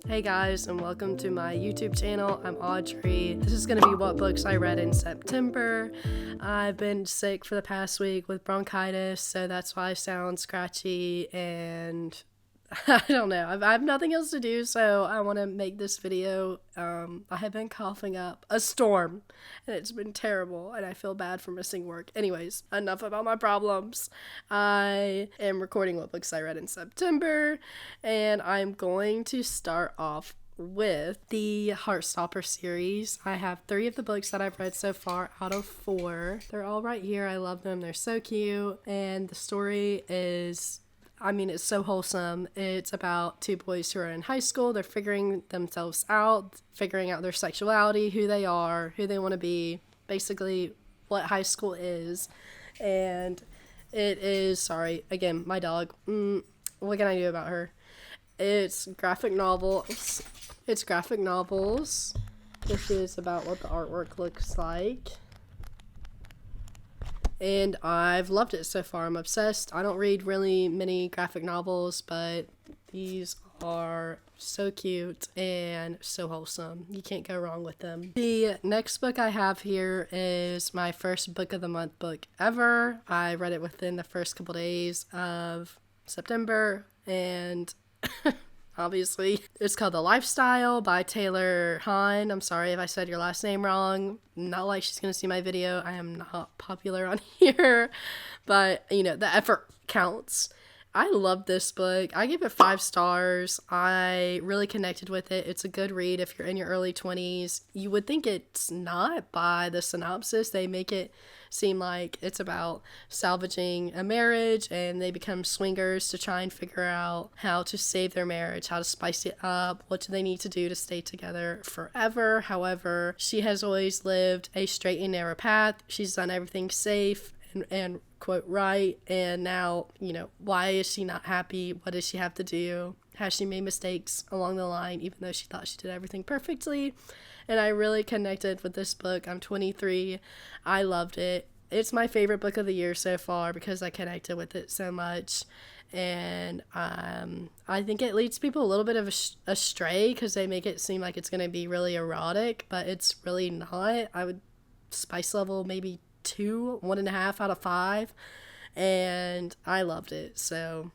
Hey guys, and welcome to my YouTube channel. I'm Audrey. This is going to be what books I read in September. I've been sick for the past week with bronchitis, so that's why I sound scratchy and I don't know. I have nothing else to do, so I want to make this video. I have been coughing up a storm, and it's been terrible, and I feel bad for missing work. Anyways, enough about my problems. I am recording what books I read in September, and I'm going to start off with the Heartstopper series. I have 3 of the books that I've read so far out of 4. They're all right here. I love them. They're so cute, and the story is... it's so wholesome. It's about 2 boys who are in high school. They're figuring themselves out, figuring out their sexuality, who they are, who they want to be, basically what high school is. And it is, sorry, again, my dog. What can I do about her? It's graphic novels. This is about what the artwork looks like. And I've loved it so far. I'm obsessed. I don't read really many graphic novels, but these are so cute and so wholesome. You can't go wrong with them. The next book I have here is my first book of the month book ever. I read it within the first couple days of September, and obviously, it's called The Lifestyle by Taylor Hine. I'm sorry if I said your last name wrong. Not like she's going to see my video. I am not popular on here, but, the effort counts. I love this book. I give it 5 stars. I really connected with it. It's a good read if you're in your early 20s. You would think it's not by the synopsis. They make it seem like it's about salvaging a marriage, and they become swingers to try and figure out how to save their marriage, how to spice it up, what do they need to do to stay together forever. However, she has always lived a straight and narrow path. She's done everything safe and quote right, and now, why is she not happy? What does she have to do? Has she made mistakes along the line, even though she thought she did everything perfectly? And I really connected with this book. I'm 23. I loved it. It's my favorite book of the year so far because I connected with it so much. And I think it leads people a little bit of astray because they make it seem like it's going to be really erotic, but it's really not. I would spice level maybe 2, 1.5 out of 5. And I loved it. So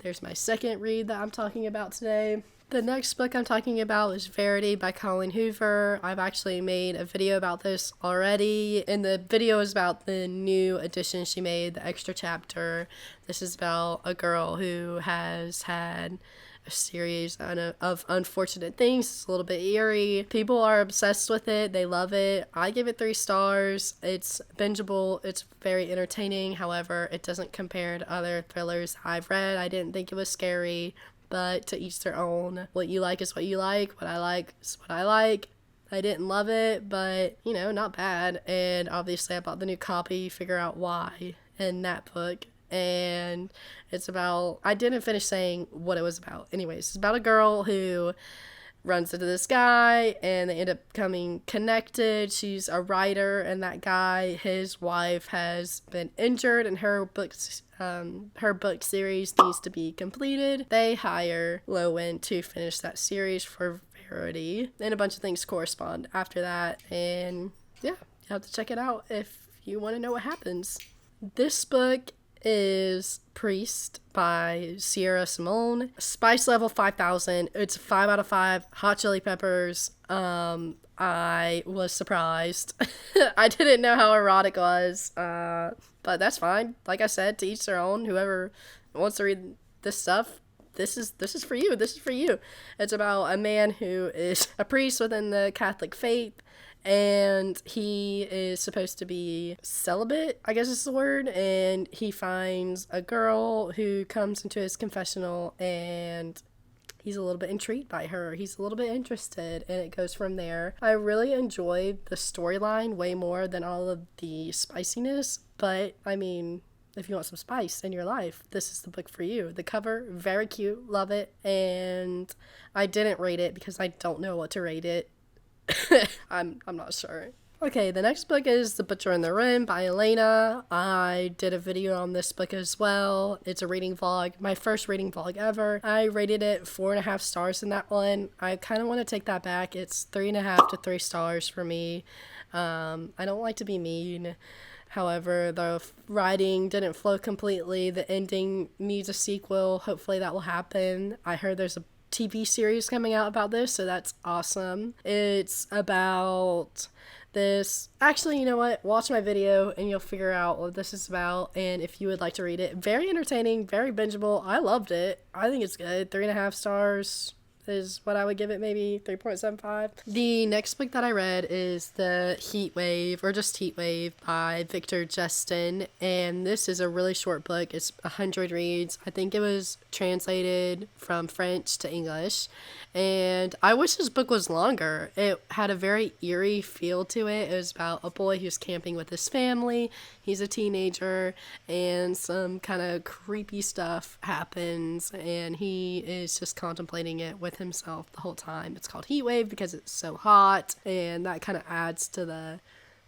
there's my second read that I'm talking about today. The next book I'm talking about is Verity by Colleen Hoover. I've actually made a video about this already, and the video is about the new edition she made, the extra chapter. This is about a girl who has had a series of unfortunate things. It's a little bit eerie. People are obsessed with it. They love it. I give it 3 stars. It's bingeable. It's very entertaining. However, it doesn't compare to other thrillers I've read. I didn't think it was scary, but to each their own. What you like is what you like. What I like is what I like. I didn't love it, but, not bad. And obviously I bought the new copy, figure out why, in that book. And it's about, I didn't finish saying what it was about. Anyways, it's about a girl who runs into this guy, and they end up becoming connected. She's a writer, and that guy, his wife, has been injured, and her book series needs to be completed. They hire Lowen to finish that series for Verity, and a bunch of things correspond after that. And yeah, you have to check it out if you want to know what happens. This book is Priest by Sierra Simone. Spice level 5,000. It's 5 out of 5. Hot chili peppers. I was surprised. I didn't know how erotic it was. But that's fine. Like I said, to each their own. Whoever wants to read this stuff, this is for you. This is for you. It's about a man who is a priest within the Catholic faith, and he is supposed to be celibate, I guess is the word, and he finds a girl who comes into his confessional, and he's a little bit intrigued by her. He's a little bit interested, and it goes from there. I really enjoyed the storyline way more than all of the spiciness, but, if you want some spice in your life, this is the book for you. The cover, very cute, love it, and I didn't rate it because I don't know what to rate it. I'm not sure. Okay, the next book is The Butcher in the Rim by Elena. I did a video on this book as well. It's a reading vlog, my first reading vlog ever. I rated it 4.5 stars in that one. I kind of want to take that back. It's 3.5 to 3 stars for me. I don't like to be mean. However, the writing didn't flow completely. The ending needs a sequel. Hopefully that will happen. I heard there's a TV series coming out about this, so that's awesome. It's about this. Actually, you know what? Watch my video and you'll figure out what this is about, and if you would like to read it. Very entertaining, very bingeable. I loved it. I think it's good. 3.5 stars is what I would give it, maybe 3.75. The next book that I read is The Heat Wave, or just Heat Wave, by Victor Justin, and this is a really short book. It's 100 reads. I think it was translated from French to English, and I wish this book was longer. It had a very eerie feel to it. It was about a boy who's camping with his family. He's a teenager, and some kind of creepy stuff happens, and he is just contemplating it with himself the whole time. It's called Heat Wave because it's so hot, and that kind of adds to the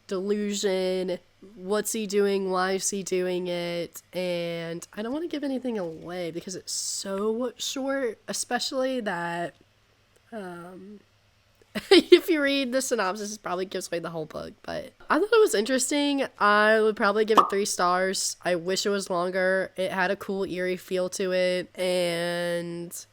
delusion. What's he doing? Why is he doing it? And I don't want to give anything away because it's so short, especially that if you read the synopsis, it probably gives away the whole book, but I thought it was interesting. I would probably give it 3 stars. I wish it was longer. It had a cool, eerie feel to it, and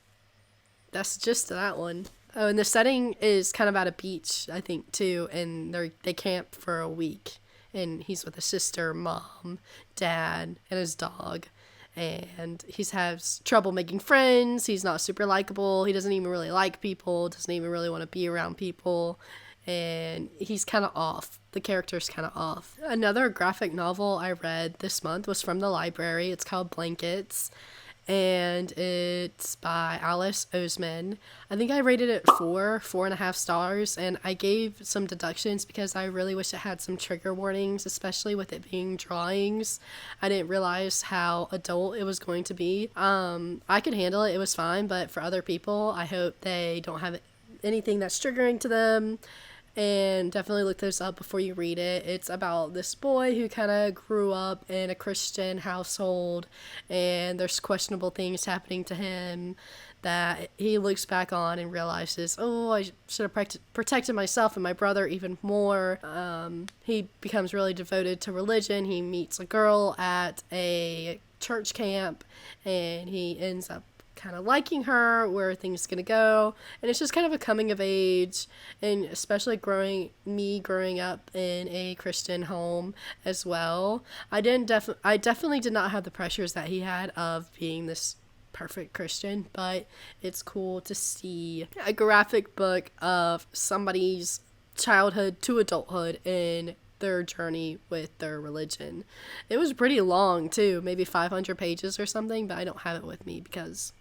that's just that one. Oh, and the setting is kind of at a beach, I think, too, and they camp for a week, and he's with his sister, mom, dad, and his dog. And he has trouble making friends. He's not super likable. He doesn't even really like people, doesn't even really want to be around people, and he's kind of off. The character's kind of off. Another graphic novel I read this month was from the library. It's called Blankets, and it's by Alice Oseman. I think I rated it 4.5 stars, and I gave some deductions because I really wish it had some trigger warnings, especially with it being drawings. I didn't realize how adult it was going to be. I could handle it. It was fine, but for other people, I hope they don't have anything that's triggering to them. And definitely look this up before you read it. It's about this boy who kind of grew up in a Christian household, and there's questionable things happening to him that he looks back on and realizes, oh, I should have protected myself and my brother even more. He becomes really devoted to religion. He meets a girl at a church camp, and he ends up kind of liking her, where things gonna go, and it's just kind of a coming of age, and especially growing up in a Christian home as well. I definitely did not have the pressures that he had of being this perfect Christian, but it's cool to see a graphic book of somebody's childhood to adulthood in their journey with their religion. It was pretty long too, maybe 500 pages or something, but I don't have it with me because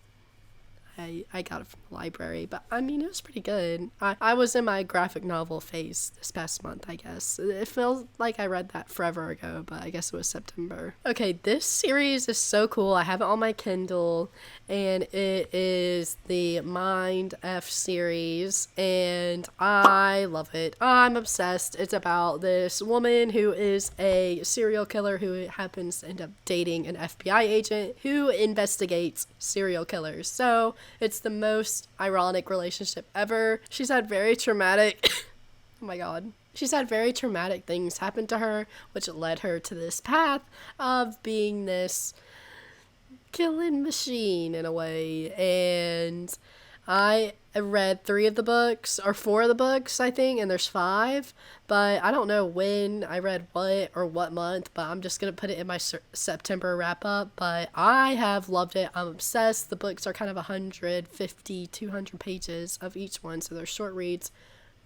I got it from the library, but I mean, it was pretty good. I was in my graphic novel phase this past month, I guess. It feels like I read that forever ago, but I guess it was September. Okay, this series is so cool. I have it on my Kindle, and it is the Mind F series, and I love it. I'm obsessed. It's about this woman who is a serial killer who happens to end up dating an FBI agent who investigates serial killers. So it's the most ironic relationship ever. She's had very traumatic oh my god. She's had very traumatic things happen to her, which led her to this path of being this killing machine in a way. And I read 3 of the books, or 4 of the books, I think, and there's 5, but I don't know when I read what or what month, but I'm just going to put it in my September wrap-up, but I have loved it. I'm obsessed. The books are kind of 150, 200 pages of each one, so they're short reads.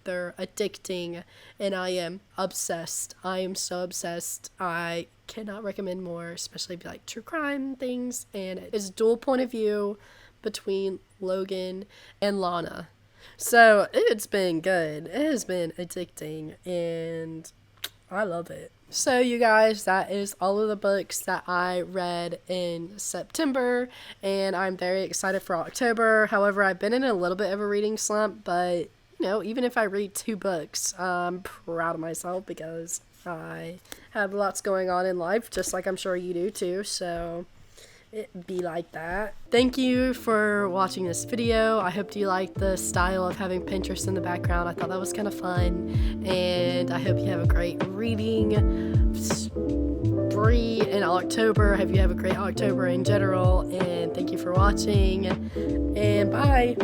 They're addicting, and I am obsessed. I am so obsessed. I cannot recommend more, especially like true crime things, and it's dual point of view between Logan and Lana. So it's been good. It has been addicting, and I love it. So you guys, that is all of the books that I read in September, and I'm very excited for October. However, I've been in a little bit of a reading slump, but even if I read 2 books, I'm proud of myself because I have lots going on in life, just like I'm sure you do too. So it be like that. Thank you for watching this video. I hope you liked the style of having Pinterest in the background. I thought that was kind of fun, and I hope you have a great reading spree in October. I hope you have a great October in general, and thank you for watching, and bye.